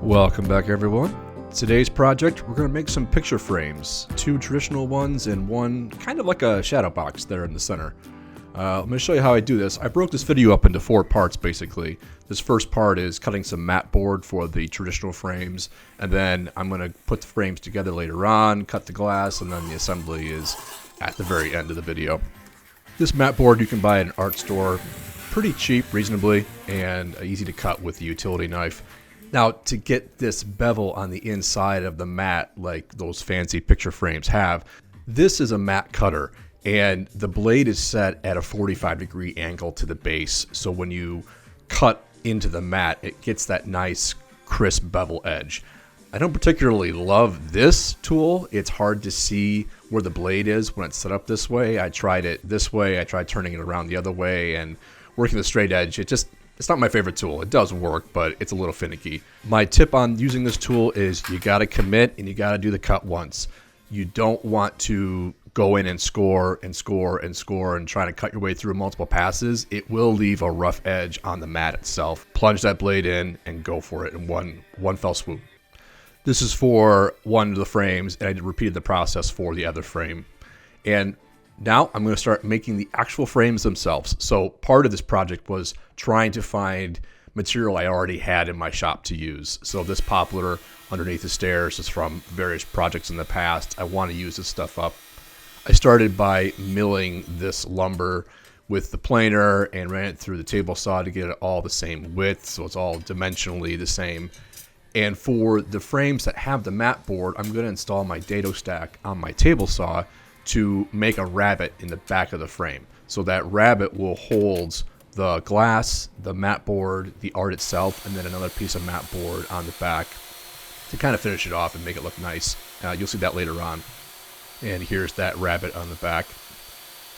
Welcome back, everyone. Today's project, we're going to make some picture frames. Two traditional ones and one kind of like a shadow box there in the center. I'm going to show you how I do this. I broke this video up into 4 parts, basically. This first part is cutting some mat board for the traditional frames, and then I'm going to put the frames together later on, cut the glass, and then the assembly is at the very end of the video. This mat board you can buy at an art store. Pretty cheap, reasonably, and easy to cut with the utility knife. Now, to get this bevel on the inside of the mat, like those fancy picture frames have, this is a mat cutter, and the blade is set at a 45-degree angle to the base, so when you cut into the mat, it gets that nice, crisp bevel edge. I don't particularly love this tool. It's hard to see where the blade is when it's set up this way. I tried it this way, I tried turning it around the other way, and working the straight edge, it's not my favorite tool. It does work, but it's a little finicky. My tip on using this tool is you got to commit and you got to do the cut once. You don't want to go in and score and score and score and try to cut your way through multiple passes. It will leave a rough edge on the mat itself. Plunge that blade in and go for it in one fell swoop. This is for one of the frames, and I repeated the process for the other frame. And now I'm going to start making the actual frames themselves. So part of this project was trying to find material I already had in my shop to use. So this poplar underneath the stairs is from various projects in the past. I want to use this stuff up. I started by milling this lumber with the planer and ran it through the table saw to get it all the same width, so it's all dimensionally the same. And for the frames that have the mat board, I'm going to install my dado stack on my table saw to make a rabbet in the back of the frame. So that rabbet will hold the glass, the mat board, the art itself, and then another piece of mat board on the back to kind of finish it off and make it look nice. You'll see that later on. And here's that rabbet on the back.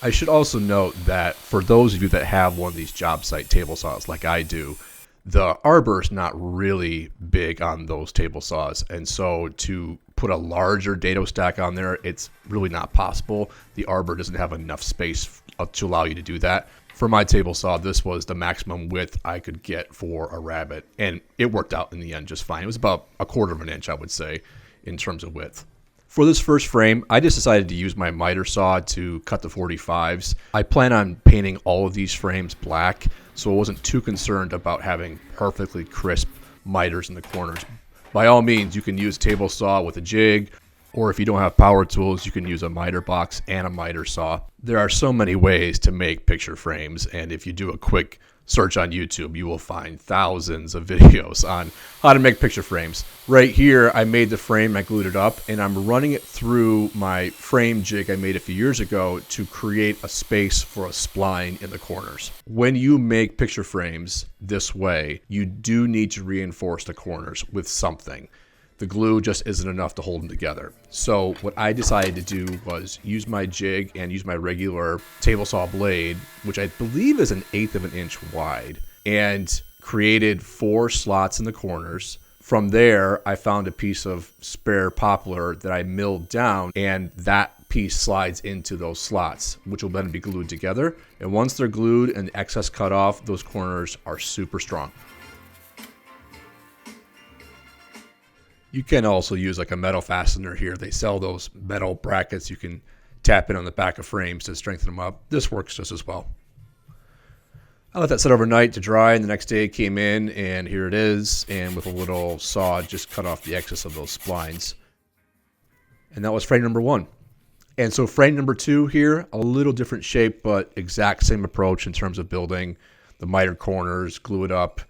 I should also note that for those of you that have one of these job site table saws like I do, the arbor is not really big on those table saws, and so to put a larger dado stack on there, it's really not possible. The arbor doesn't have enough space to allow you to do that. For my table saw, this was the maximum width I could get for a rabbet, and it worked out in the end just fine. It was about 1/4 of an inch, I would say, in terms of width. For this first frame, I just decided to use my miter saw to cut the 45s. I plan on painting all of these frames black, so I wasn't too concerned about having perfectly crisp miters in the corners. By all means, you can use a table saw with a jig, or if you don't have power tools, you can use a miter box and a miter saw. There are so many ways to make picture frames, and if you do a quick search on YouTube, you will find thousands of videos on how to make picture frames. Right here, I made the frame, I glued it up, and I'm running it through my frame jig I made a few years ago to create a space for a spline in the corners. When you make picture frames this way, you do need to reinforce the corners with something. The glue just isn't enough to hold them together. So what I decided to do was use my jig and use my regular table saw blade, which I believe is 1/8 of an inch wide, and created 4 slots in the corners. From there, I found a piece of spare poplar that I milled down, and that piece slides into those slots, which will then be glued together. And once they're glued and the excess cut off, those corners are super strong. You can also use like a metal fastener here. They sell those metal brackets you can tap in on the back of frames to strengthen them up. This works just as well. I let that sit overnight to dry, and the next day it came in, and here it is. And with a little saw, just cut off the excess of those splines. And that was frame number 1. And so frame number 2 here, a little different shape, but exact same approach in terms of building the miter corners, glue it up,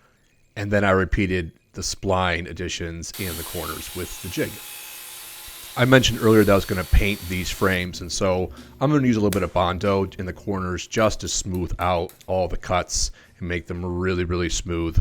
and then I repeated the spline additions in the corners with the jig. I mentioned earlier that I was going to paint these frames, and so I'm going to use a little bit of Bondo in the corners just to smooth out all the cuts and make them really, really smooth.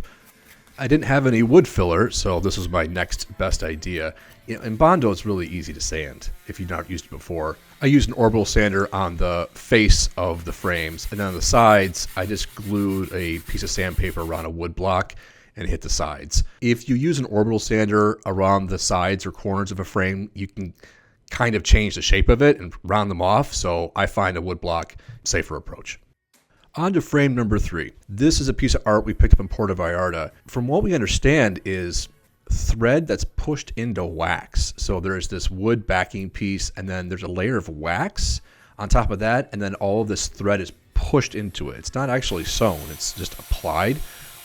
I didn't have any wood filler, so this was my next best idea. And Bondo is really easy to sand if you've not used it before. I used an orbital sander on the face of the frames, and on the sides, I just glued a piece of sandpaper around a wood block and hit the sides. If you use an orbital sander around the sides or corners of a frame, you can kind of change the shape of it and round them off, so I find a wood block safer approach. On to frame number 3. This is a piece of art we picked up in Puerto Vallarta. From what we understand is thread that's pushed into wax. So there's this wood backing piece, and then there's a layer of wax on top of that, and then all of this thread is pushed into it. It's not actually sewn, it's just applied,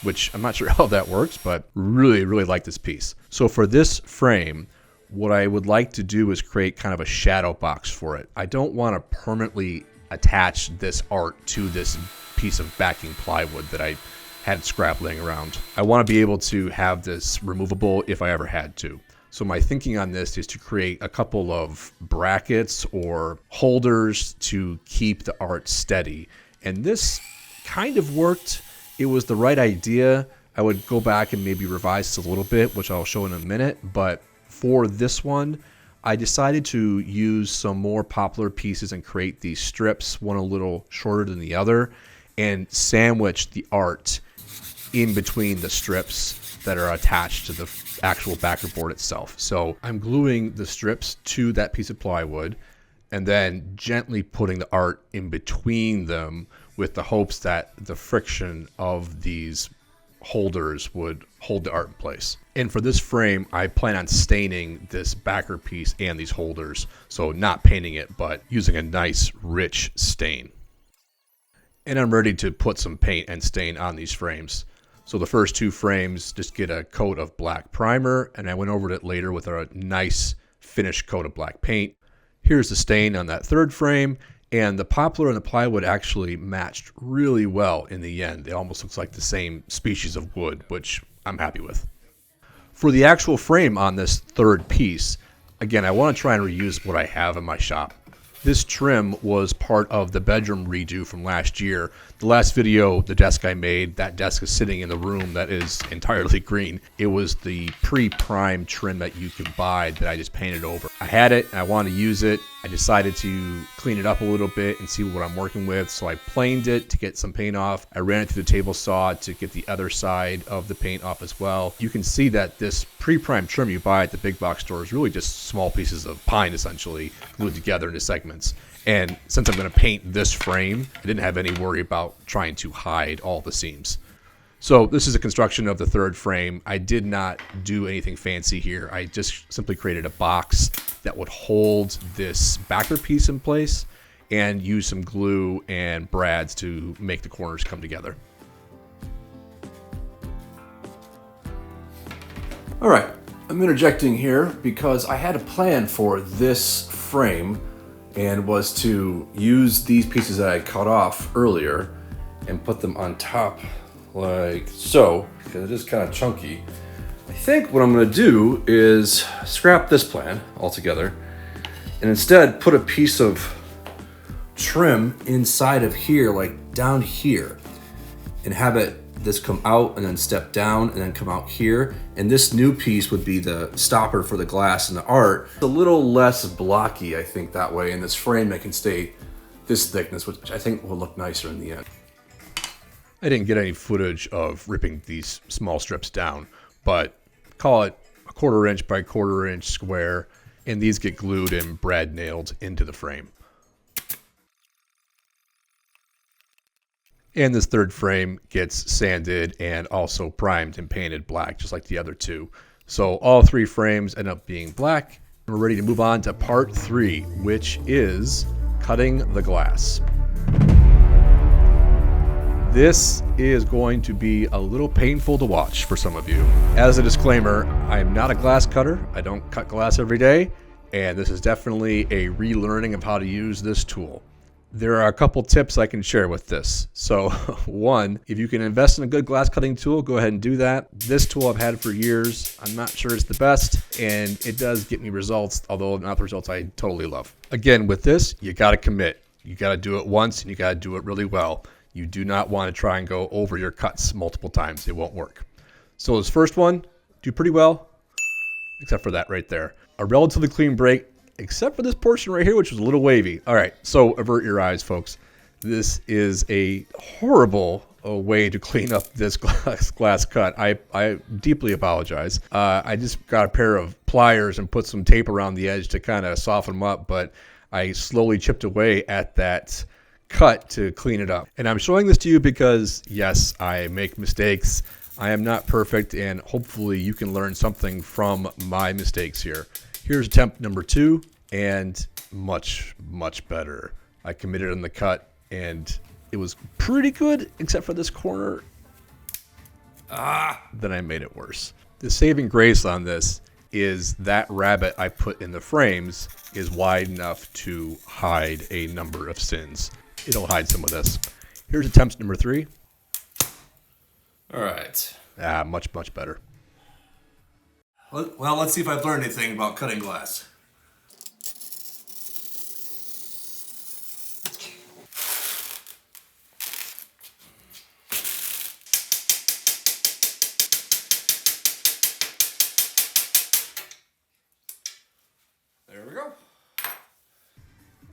which I'm not sure how that works, but really, really like this piece. So for this frame, what I would like to do is create kind of a shadow box for it. I don't want to permanently attach this art to this piece of backing plywood that I had scrap laying around. I want to be able to have this removable if I ever had to. So my thinking on this is to create a couple of brackets or holders to keep the art steady. And this kind of worked. It was the right idea. I would go back and maybe revise this a little bit, which I'll show in a minute. But for this one, I decided to use some more poplar pieces and create these strips, one a little shorter than the other, and sandwich the art in between the strips that are attached to the actual backer board itself. So I'm gluing the strips to that piece of plywood and then gently putting the art in between them with the hopes that the friction of these holders would hold the art in place. And for this frame, I plan on staining this backer piece and these holders. So not painting it, but using a nice rich stain. And I'm ready to put some paint and stain on these frames. So the first two frames just get a coat of black primer, and I went over it later with a nice finished coat of black paint. Here's the stain on that third frame, and the poplar and the plywood actually matched really well in the end. It almost looks like the same species of wood, which I'm happy with. For the actual frame on this third piece, again, I want to try and reuse what I have in my shop. This trim was part of the bedroom redo from last year. The last video, the desk I made, that desk is sitting in the room that is entirely green. It was the pre-prime trim that you could buy that I just painted over. I had it and I wanted to use it. I decided to clean it up a little bit and see what I'm working with. So I planed it to get some paint off. I ran it through the table saw to get the other side of the paint off as well. You can see that this pre-prime trim you buy at the big box store is really just small pieces of pine essentially glued together into segments. And since I'm going to paint this frame, I didn't have any worry about trying to hide all the seams. So this is a construction of the third frame. I did not do anything fancy here. I just simply created a box that would hold this backer piece in place and use some glue and brads to make the corners come together. All right, I'm interjecting here because I had a plan for this frame and was to use these pieces that I cut off earlier and put them on top like so, because it is kind of chunky. I think what I'm going to do is scrap this plan altogether and instead put a piece of trim inside of here, like down here, and have this come out and then step down and then come out here. And this new piece would be the stopper for the glass and the art. It's a little less blocky, I think, that way. In this frame, it can stay this thickness, which I think will look nicer in the end. I didn't get any footage of ripping these small strips down, but call it a 1/4 inch by 1/4 inch square, and these get glued and brad nailed into the frame. And this third frame gets sanded and also primed and painted black, just like the other two. So all three frames end up being black. We're ready to move on to part 3, which is cutting the glass. This is going to be a little painful to watch for some of you. As a disclaimer, I'm not a glass cutter. I don't cut glass every day, and this is definitely a relearning of how to use this tool. There are a couple tips I can share with this. So one, if you can invest in a good glass cutting tool, go ahead and do that. This tool I've had for years. I'm not sure it's the best, and it does get me results, although not the results I totally love. Again, with this, you got to commit. You got to do it once, and you got to do it really well. You do not want to try and go over your cuts multiple times. It won't work. So this first one, do pretty well, except for that right there. A relatively clean break, except for this portion right here, which was a little wavy. All right, so avert your eyes, folks. This is a horrible way to clean up this glass cut. I deeply apologize. I just got a pair of pliers and put some tape around the edge to kind of soften them up, but I slowly chipped away at that cut to clean it up. And I'm showing this to you because, yes, I make mistakes. I am not perfect, and hopefully you can learn something from my mistakes here. Here's attempt number 2, and much, much better. I committed on the cut, and it was pretty good, except for this corner. Then I made it worse. The saving grace on this is that rabbit I put in the frames is wide enough to hide a number of sins. It'll hide some of this. Here's attempt number 3. All right. Much, much better. Well, let's see if I've learned anything about cutting glass. There we go.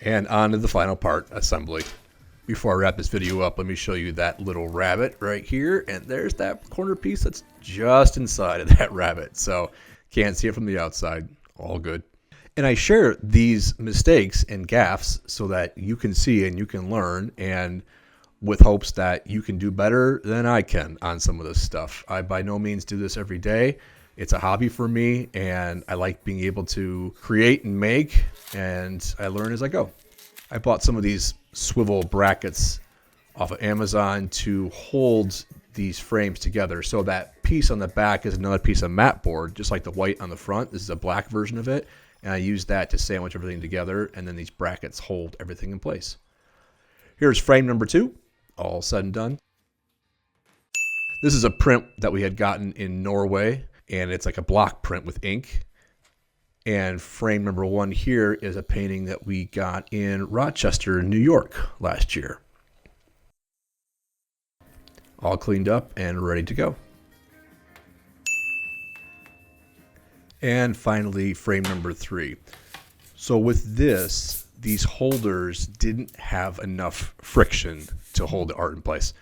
And on to the final part, assembly. Before I wrap this video up, let me show you that little rabbit right here. And there's that corner piece that's just inside of that rabbit. So can't see it from the outside. All good. And I share these mistakes and gaffes so that you can see and you can learn, and with hopes that you can do better than I can on some of this stuff. I by no means do this every day. It's a hobby for me, and I like being able to create and make, and I learn as I go. I bought some of these swivel brackets off of Amazon to hold these frames together. So that piece on the back is another piece of mat board, just like the white on the front. This is a black version of it, and I use that to sandwich everything together, and then these brackets hold everything in place. Here's frame number 2, all said and done. This is a print that we had gotten in Norway, and it's like a block print with ink. And frame number 1 here is a painting that we got in Rochester, New York last year. All cleaned up and ready to go. And finally, frame number 3. So with this, these holders didn't have enough friction to hold the art in place.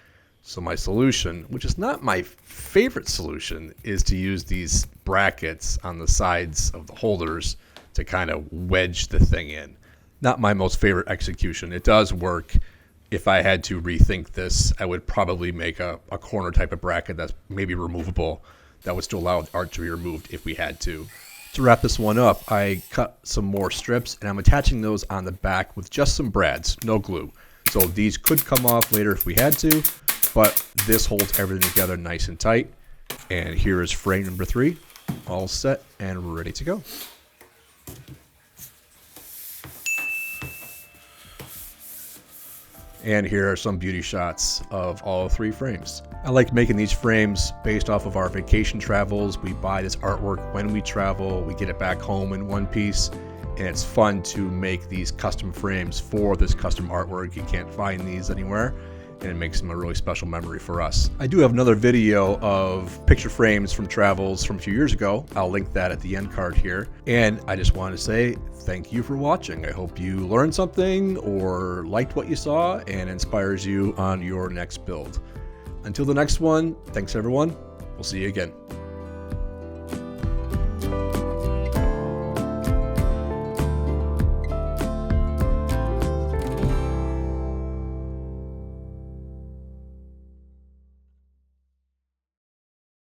So my solution, which is not my favorite solution, is to use these brackets on the sides of the holders to kind of wedge the thing in. Not my most favorite execution. It does work. If I had to rethink this, I would probably make a corner type of bracket that's maybe removable that would still allow the art to be removed if we had to. To wrap this one up, I cut some more strips, and I'm attaching those on the back with just some brads, no glue. So these could come off later if we had to, but this holds everything together nice and tight. And here is frame number 3, all set and ready to go. And here are some beauty shots of all 3 frames. I like making these frames based off of our vacation travels. We buy this artwork when we travel, we get it back home in one piece, and it's fun to make these custom frames for this custom artwork. You can't find these anywhere, and it makes them a really special memory for us. I do have another video of picture frames from travels from a few years ago. I'll link that at the end card here. And I just wanted to say thank you for watching. I hope you learned something or liked what you saw and inspires you on your next build. Until the next one, thanks everyone. We'll see you again.